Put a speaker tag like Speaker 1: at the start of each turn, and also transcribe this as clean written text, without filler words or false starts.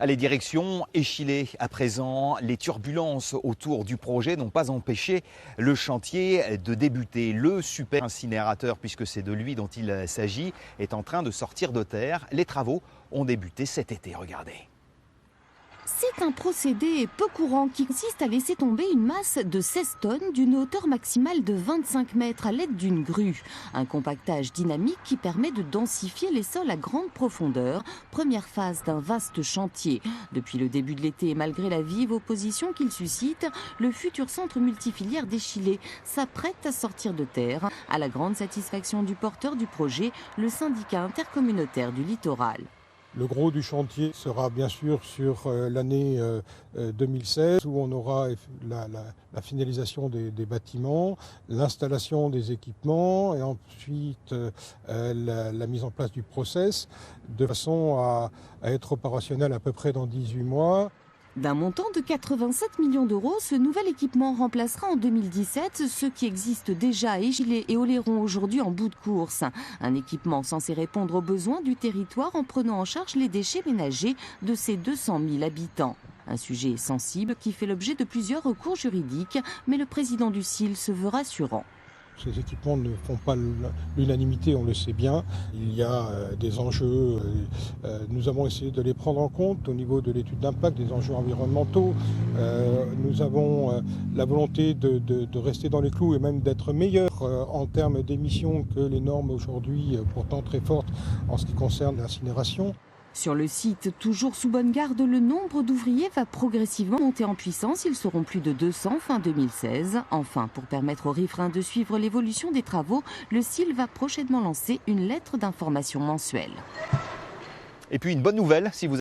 Speaker 1: Allez, direction Échillé. À présent, les turbulences autour du projet n'ont pas empêché le chantier de débuter. Le super incinérateur, puisque c'est de lui dont il s'agit, est en train de sortir de terre. Les travaux ont débuté cet été, regardez.
Speaker 2: C'est un procédé peu courant qui consiste à laisser tomber une masse de 16 tonnes d'une hauteur maximale de 25 mètres à l'aide d'une grue. Un compactage dynamique qui permet de densifier les sols à grande profondeur. Première phase d'un vaste chantier. Depuis le début de l'été et malgré la vive opposition qu'il suscite, le futur centre multifilière d'Échillé s'apprête à sortir de terre, à la grande satisfaction du porteur du projet, le syndicat intercommunautaire du littoral.
Speaker 3: Le gros du chantier sera bien sûr sur l'année 2016 où on aura la finalisation des bâtiments, l'installation des équipements et ensuite la mise en place du process de façon à être opérationnel à peu près dans 18 mois.
Speaker 2: D'un montant de 87 millions d'euros, ce nouvel équipement remplacera en 2017 ceux qui existent déjà à Échillé et Oléron aujourd'hui en bout de course. Un équipement censé répondre aux besoins du territoire en prenant en charge les déchets ménagers de ses 200 000 habitants. Un sujet sensible qui fait l'objet de plusieurs recours juridiques, mais le président du SIL se veut rassurant.
Speaker 3: Ces équipements ne font pas l'unanimité, on le sait bien. Il y a des enjeux, nous avons essayé de les prendre en compte au niveau de l'étude d'impact, des enjeux environnementaux. Nous avons la volonté de rester dans les clous et même d'être meilleurs en termes d'émissions que les normes aujourd'hui, pourtant très fortes en ce qui concerne l'incinération.
Speaker 2: Sur le site, toujours sous bonne garde, le nombre d'ouvriers va progressivement monter en puissance. Ils seront plus de 200 fin 2016. Enfin, pour permettre aux riverains de suivre l'évolution des travaux, le SIL va prochainement lancer une lettre d'information mensuelle.
Speaker 1: Et puis une bonne nouvelle, si vous